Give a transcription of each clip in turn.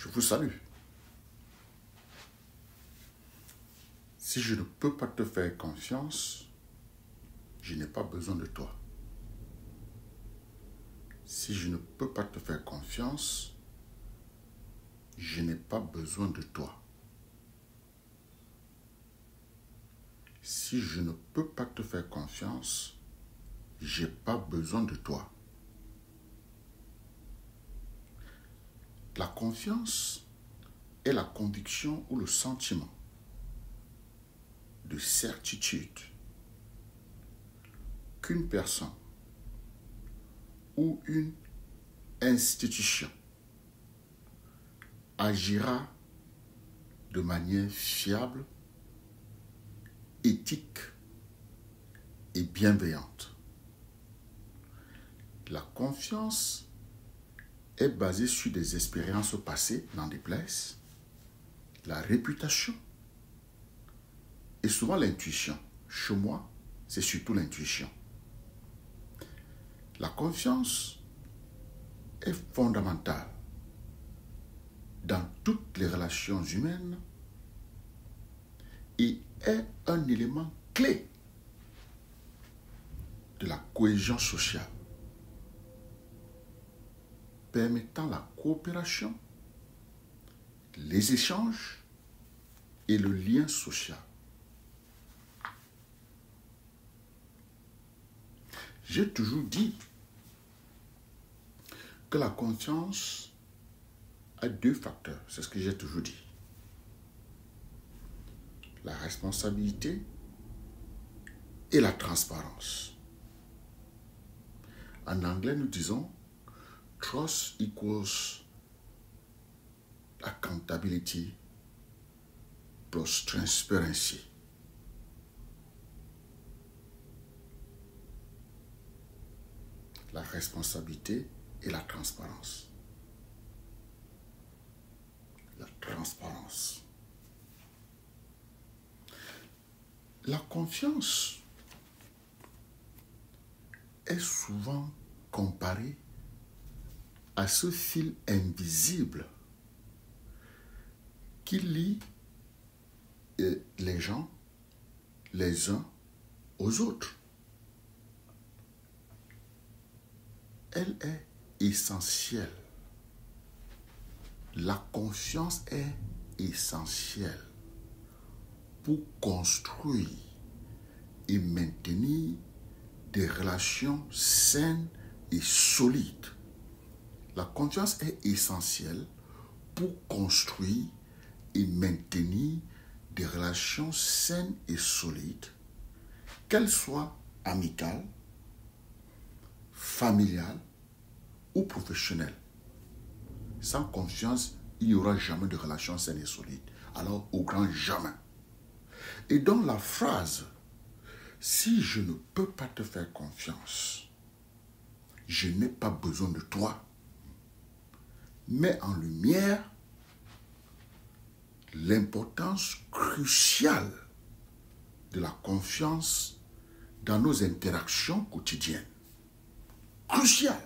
Je vous salue. Si je ne peux pas te faire confiance, je n'ai pas besoin de toi. Si je ne peux pas te faire confiance, je n'ai pas besoin de toi. Si je ne peux pas te faire confiance, je n'ai pas besoin de toi. La confiance est la conviction ou le sentiment de certitude qu'une personne ou une institution agira de manière fiable, éthique et bienveillante. La confiance est basée sur des expériences passées, n'en déplaise, la réputation et souvent l'intuition. Chez moi, c'est surtout l'intuition. La confiance est fondamentale dans toutes les relations humaines et est un élément clé de la cohésion sociale, permettant la coopération, les échanges et le lien social. J'ai toujours dit que la confiance a deux facteurs, c'est ce que j'ai toujours dit. La responsabilité et la transparence. En anglais, nous disons trust equals accountability plus transparency. La responsabilité et la transparence. La transparence. La confiance est souvent comparée à ce fil invisible qui lie les gens les uns aux autres. Elle est essentielle. La confiance est essentielle pour construire et maintenir des relations saines et solides. La confiance est essentielle pour construire et maintenir des relations saines et solides, qu'elles soient amicales, familiales ou professionnelles. Sans confiance, il n'y aura jamais de relations saines et solides. Alors, au grand jamais. Et dans la phrase « Si je ne peux pas te faire confiance, je n'ai pas besoin de toi », met en lumière l'importance cruciale de la confiance dans nos interactions quotidiennes. Crucial.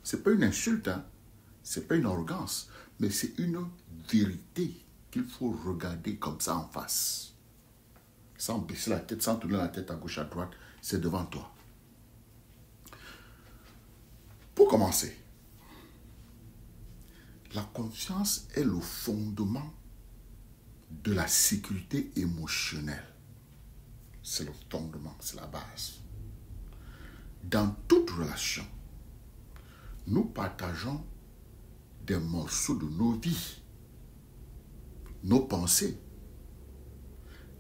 Ce n'est pas une insulte, ce n'est pas une arrogance, mais c'est une vérité qu'il faut regarder comme ça en face. Sans baisser la tête, sans tourner la tête à gauche, à droite, c'est devant toi. Pour commencer, la confiance est le fondement de la sécurité émotionnelle. C'est le fondement, c'est la base. Dans toute relation, nous partageons des morceaux de nos vies, nos pensées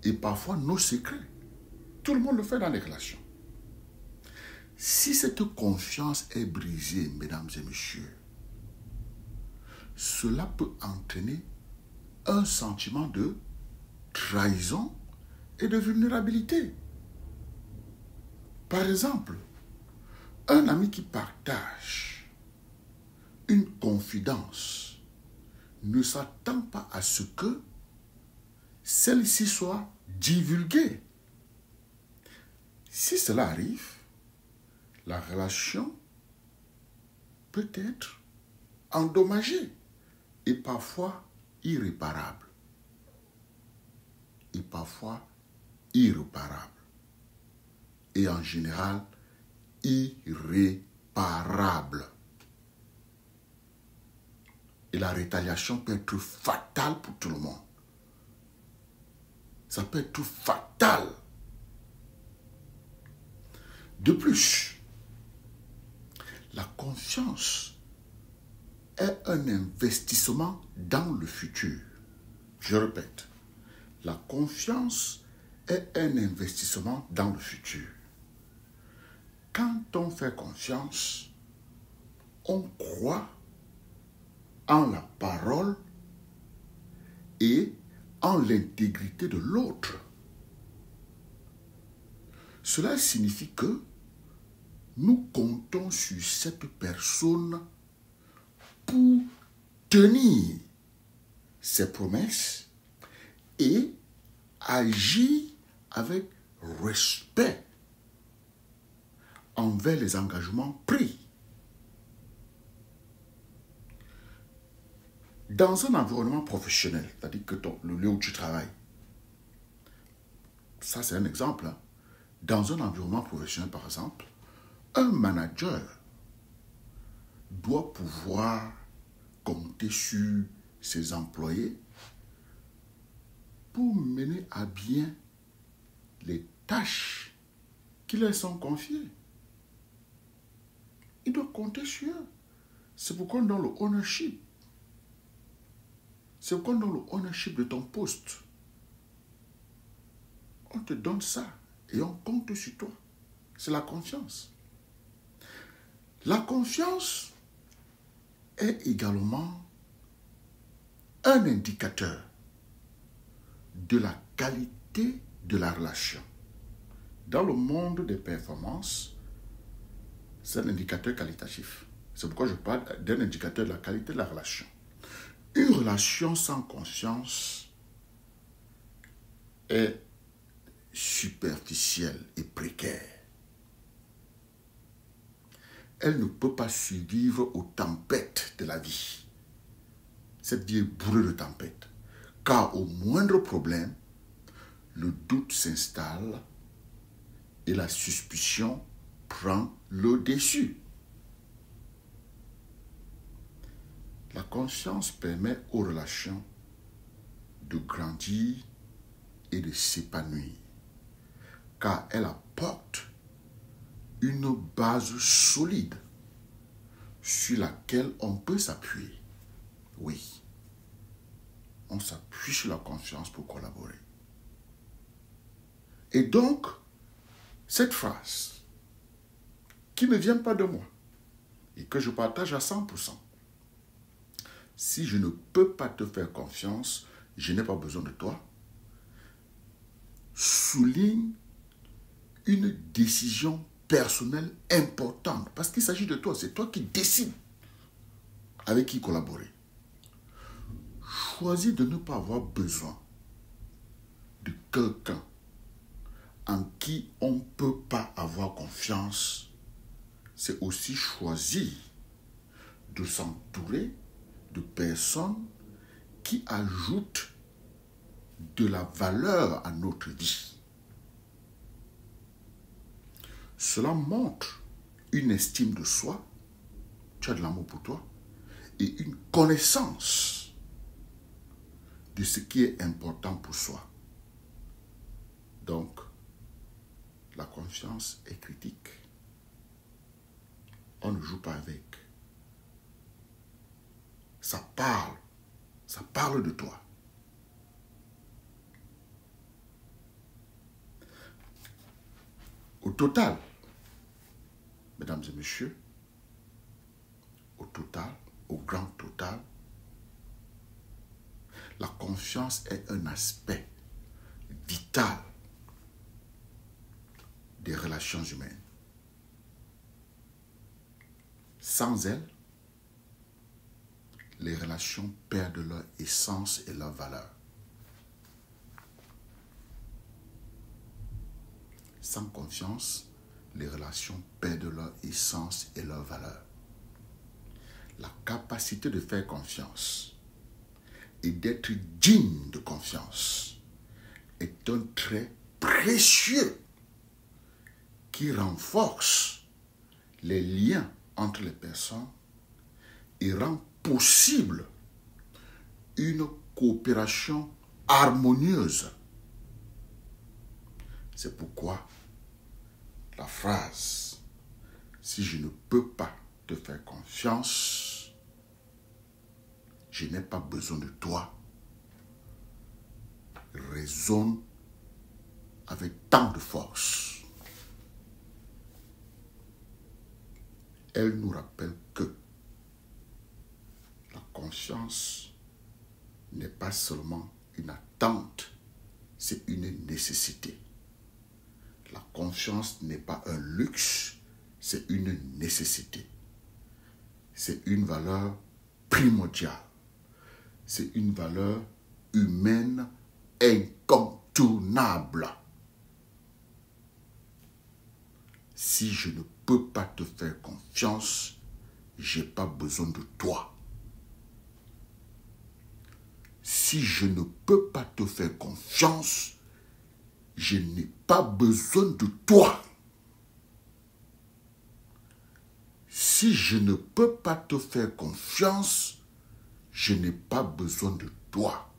et parfois nos secrets. Tout le monde le fait dans les relations. Si cette confiance est brisée, mesdames et messieurs, cela peut entraîner un sentiment de trahison et de vulnérabilité. Par exemple, un ami qui partage une confidence ne s'attend pas à ce que celle-ci soit divulguée. Si cela arrive, la relation peut être endommagée et parfois irréparable. Et parfois irréparable. Et en général, irréparable. Et la rétaliation peut être fatale pour tout le monde. Ça peut être fatal. De plus, la confiance est un investissement dans le futur. Je répète, la confiance est un investissement dans le futur. Quand on fait confiance, on croit en la parole et en l'intégrité de l'autre. Cela signifie que nous comptons sur cette personne pour tenir ses promesses et agir avec respect envers les engagements pris. Dans un environnement professionnel, c'est-à-dire que le lieu où tu travailles, ça c'est un exemple. Dans un environnement professionnel, par exemple, un manager doit pouvoir compter sur ses employés pour mener à bien les tâches qui leur sont confiées. Il doit compter sur eux. C'est pourquoi dans le ownership, c'est pourquoi dans le ownership de ton poste, on te donne ça et on compte sur toi. C'est la confiance. La confiance est également un indicateur de la qualité de la relation. Dans le monde des performances, c'est un indicateur qualitatif. C'est pourquoi je parle d'un indicateur de la qualité de la relation. Une relation sans confiance est superficielle et précaire. Elle ne peut pas survivre aux tempêtes de la vie. Cette vie est bourrée de tempêtes. Car au moindre problème, le doute s'installe et la suspicion prend le dessus. La confiance permet aux relations de grandir et de s'épanouir, car elle apporte une base solide sur laquelle on peut s'appuyer. Oui, on s'appuie sur la confiance pour collaborer. Et donc, cette phrase, qui ne vient pas de moi, et que je partage à 100%, si je ne peux pas te faire confiance, je n'ai pas besoin de toi, souligne une décision personnelle importante. Parce qu'il s'agit de toi, c'est toi qui décides avec qui collaborer. Choisis de ne pas avoir besoin de quelqu'un en qui on ne peut pas avoir confiance. C'est aussi choisir de s'entourer de personnes qui ajoutent de la valeur à notre vie. Cela montre une estime de soi, tu as de l'amour pour toi, et une connaissance de ce qui est important pour soi. Donc, la confiance est critique. On ne joue pas avec. Ça parle de toi. Au total, mesdames et messieurs, au total, au grand total, la confiance est un aspect vital des relations humaines. Sans elle, les relations perdent leur essence et leur valeur. Sans confiance, les relations perdent leur essence et leur valeur. La capacité de faire confiance et d'être digne de confiance est un trait précieux qui renforce les liens entre les personnes et rend possible une coopération harmonieuse. C'est pourquoi la phrase « si je ne peux pas te faire confiance, je n'ai pas besoin de toi » résonne avec tant de force. Elle nous rappelle que la confiance n'est pas seulement une attente, c'est une nécessité. La confiance n'est pas un luxe, c'est une nécessité. C'est une valeur primordiale. C'est une valeur humaine incontournable. Si je ne peux pas te faire confiance, je n'ai pas besoin de toi. Si je ne peux pas te faire confiance, je n'ai pas besoin de toi. Si je ne peux pas te faire confiance, je n'ai pas besoin de toi.